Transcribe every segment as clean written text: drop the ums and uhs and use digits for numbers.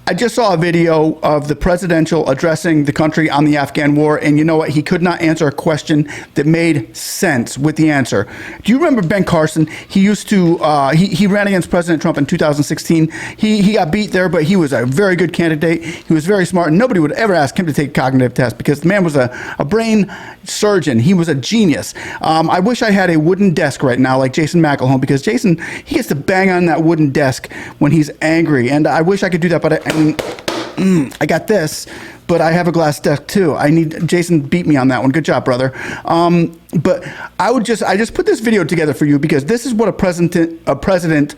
I just saw a video of the presidential addressing the country on the Afghan war, and you know what? He could not answer a question that made sense with the answer. Do you remember Ben Carson? He used to, he ran against President Trump in 2016. He got beat there, but he was a very good candidate. He was very smart, and nobody would ever ask him to take a cognitive test because the man was a brain surgeon. He was a genius. I wish I had a wooden desk right now like Jason McElhone, because Jason, he gets to bang on that wooden desk when he's angry, and I wish I could do that, but I got this, but I have a glass desk too. Jason beat me on that one. Good job, brother. But I just put this video together for you because this is what a president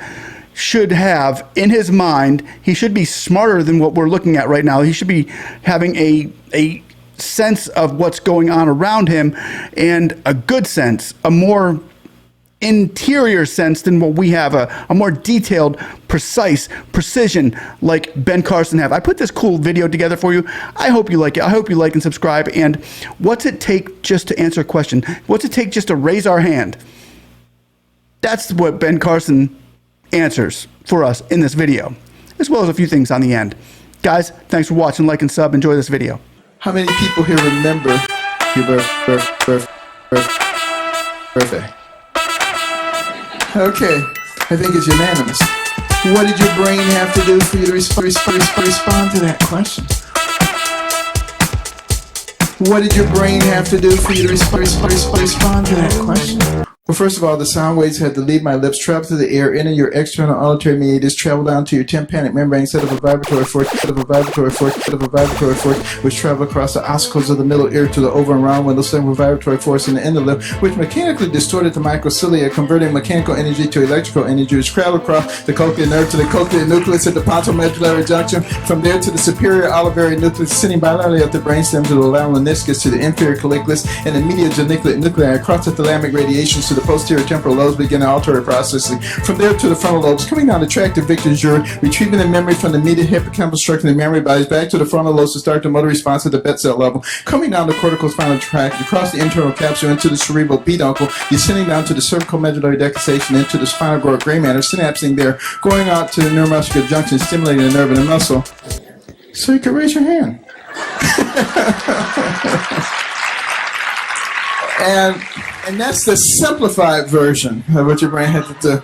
should have in his mind. He should be smarter than what we're looking at right now. He should be having a sense of what's going on around him, and a good sense, a more interior sense than what we have, a more detailed, precise precision like Ben Carson have. I put this cool video together for you. I hope you like it. I hope you like and subscribe. And what's it take just to answer a question? What's it take just to raise our hand? That's what Ben Carson answers for us in this video, as well as a few things on the end. Guys, thanks for watching. Like and sub. Enjoy this video. How many people here remember your birthday? Okay, I think it's unanimous. What did your brain have to do for you to respond to that question? What did your brain have to do for you to respond to that question? Well, first of all, the sound waves had to leave my lips, travel through the air, enter your external auditory meatus, travel down to your tympanic membrane, set up a vibratory force, which travel across the ossicles of the middle ear to the over and round window, sending a vibratory force in the inner lip, which mechanically distorted the microcilia, converting mechanical energy to electrical energy, which traveled across the cochlear nerve to the cochlear nucleus at the pontomedullary junction, from there to the superior olivary nucleus, sitting bilaterally up the brainstem to the laminiskis, to the inferior colliculus, and the medial geniculate nuclei, across the thalamic radiations to the posterior temporal lobes, begin auditory processing. From there to the frontal lobes, coming down the tract of Victor's urine, retrieving the memory from the medial hippocampal structure of the memory bodies, back to the frontal lobes to start the motor response at the bet cell level, coming down the cortical spinal tract, across the internal capsule into the cerebral peduncle, descending down to the cervical medullary decussation, into the spinal cord gray matter, synapsing there, going out to the neuromuscular junction, stimulating the nerve and the muscle. So you can raise your hand. And that's the simplified version of what your brain had to do.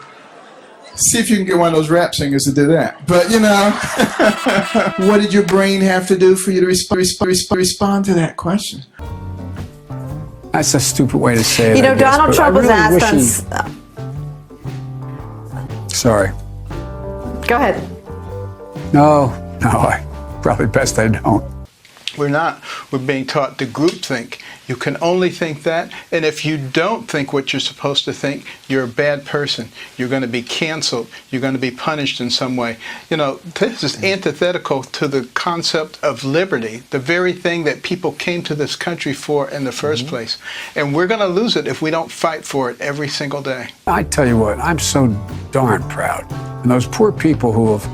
See if you can get one of those rap singers to do that. But, you know, what did your brain have to do for you to respond to that question? That's a stupid way to say it. You know, Donald Trump was asked Sorry. Go ahead. No, probably best I don't. We're being taught to groupthink. You can only think that, and if you don't think what you're supposed to think, you're a bad person. You're going to be canceled. You're going to be punished in some way. You know, this is antithetical to the concept of liberty, the very thing that people came to this country for in the first place. And we're going to lose it if we don't fight for it every single day. I tell you what, I'm so darn proud. And those poor people who have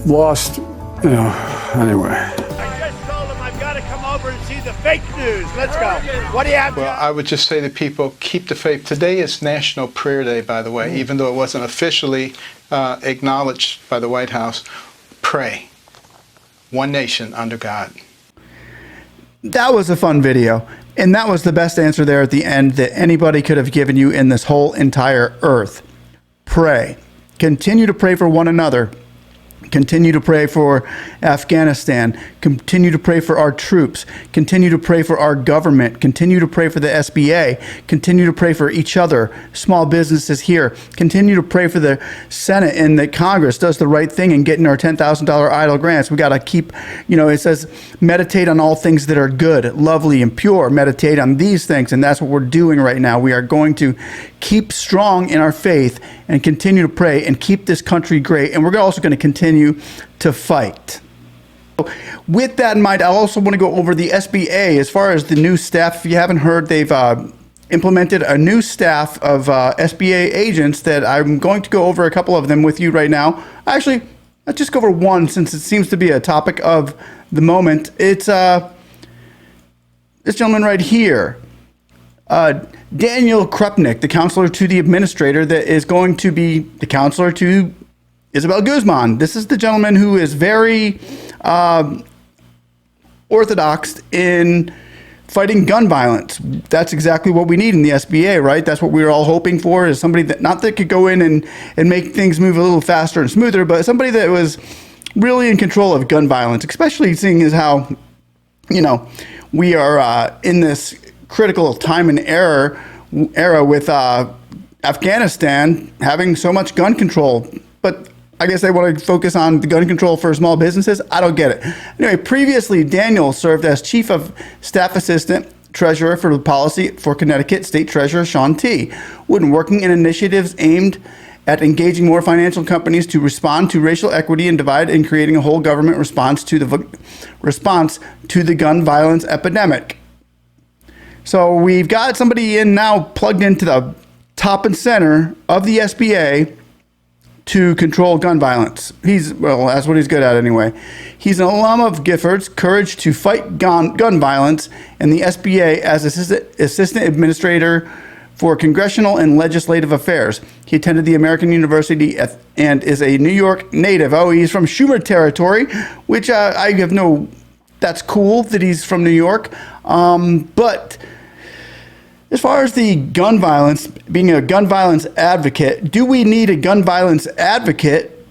lost, you know, anyway. I just told him I've got to come over and see the fake news. Let's go. What do you have? Well, I would just say to people, keep the faith. Today is National Prayer Day, by the way, even though it wasn't officially acknowledged by the White House. Pray. One nation under God. That was a fun video. And that was the best answer there at the end that anybody could have given you in this whole entire earth. Pray. Continue to pray for one another. Continue to pray for Afghanistan. Continue to pray for our troops. Continue to pray for our government. Continue to pray for the SBA. Continue to pray for each other, small businesses here. Continue to pray for the Senate and that Congress does the right thing in getting our $10,000 idle grants. We got to keep, you know, it says meditate on all things that are good, lovely, and pure. Meditate on these things, and that's what we're doing right now. We are going to keep strong in our faith and continue to pray and keep this country great. And we're also going to continue to fight. With that in mind, I also want to go over the SBA as far as the new staff. If you haven't heard, they've implemented a new staff of SBA agents that I'm going to go over a couple of them with you right now. Actually, let's just go over one since it seems to be a topic of the moment. It's this gentleman right here. Daniel Krupnick, the counselor to the administrator, that is going to be the counselor to Isabel Guzman. This is the gentleman who is very orthodox in fighting gun violence. That's exactly what we need in the SBA, right? That's what we were all hoping for, is somebody that, not that could go in and make things move a little faster and smoother, but somebody that was really in control of gun violence, especially seeing as how, you know, we are in this critical time and era with Afghanistan having so much gun control. But I guess they want to focus on the gun control for small businesses. I don't get it. Anyway, previously, Daniel served as Chief of Staff Assistant Treasurer for the Policy for Connecticut State Treasurer Sean T. Wooden, working in initiatives aimed at engaging more financial companies to respond to racial equity and divide, and creating a whole government response to the gun violence epidemic. So we've got somebody in now plugged into the top and center of the SBA to control gun violence. Well, that's what he's good at anyway. He's an alum of Giffords, Courage to Fight Gun Violence, and the SBA as Assistant Administrator for Congressional and Legislative Affairs. He attended the American University and is a New York native. Oh, he's from Schumer territory, which I have no... That's cool that he's from New York. But as far as the gun violence, being a gun violence advocate, do we need a gun violence advocate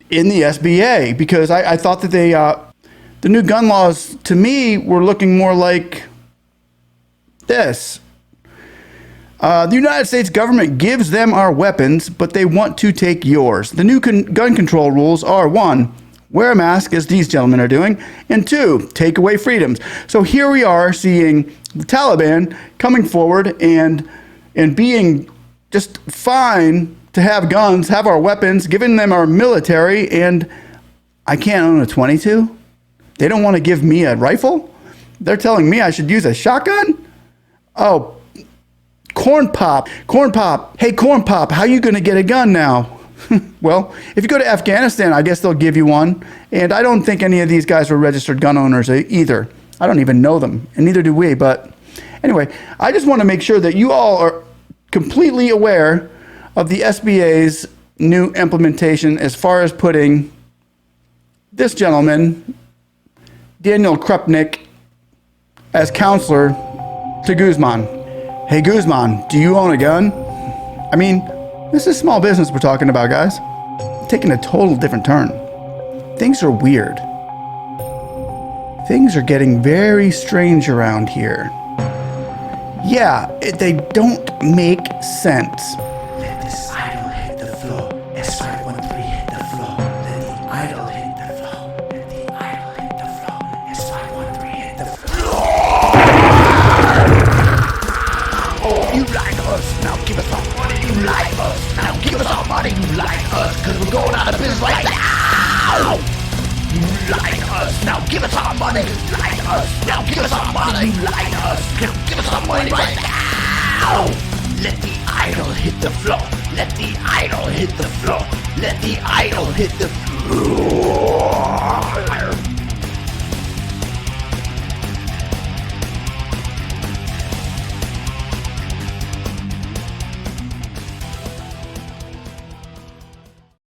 in the SBA? Because I thought that the new gun laws, to me, were looking more like this. The United States government gives them our weapons, but they want to take yours. The new gun control rules are: 1, wear a mask, as these gentlemen are doing, and 2, take away freedoms. So here we are seeing the Taliban coming forward and being just fine to have guns, have our weapons, giving them our military, and I can't own a .22? They don't want to give me a rifle? They're telling me I should use a shotgun? Oh, Corn Pop. Hey, Corn Pop, how you going to get a gun now? Well, if you go to Afghanistan, I guess they'll give you one. And I don't think any of these guys were registered gun owners either. I don't even know them, and neither do we. But anyway, I just want to make sure that you all are completely aware of the SBA's new implementation as far as putting this gentleman, Daniel Krupnik, as counselor to Guzman. Hey, Guzman, do you own a gun? I mean, this is small business we're talking about, guys. Taking a total different turn. Things are weird. Things are getting very strange around here. Yeah, they don't make sense. Let this idol hit the floor. S513 hit the floor. Let the idol hit the floor. Let the idol hit the floor. S513 hit the floor. Oh, you like us, now give us our money. You like us, now give us our money. You like us, cause we're going out of business right now. You like us, now give us our money. You like us, now give us our money. You like us, now give us our money right now. Let the idol hit the floor. Let the idol hit the floor. Let the idol hit the floor.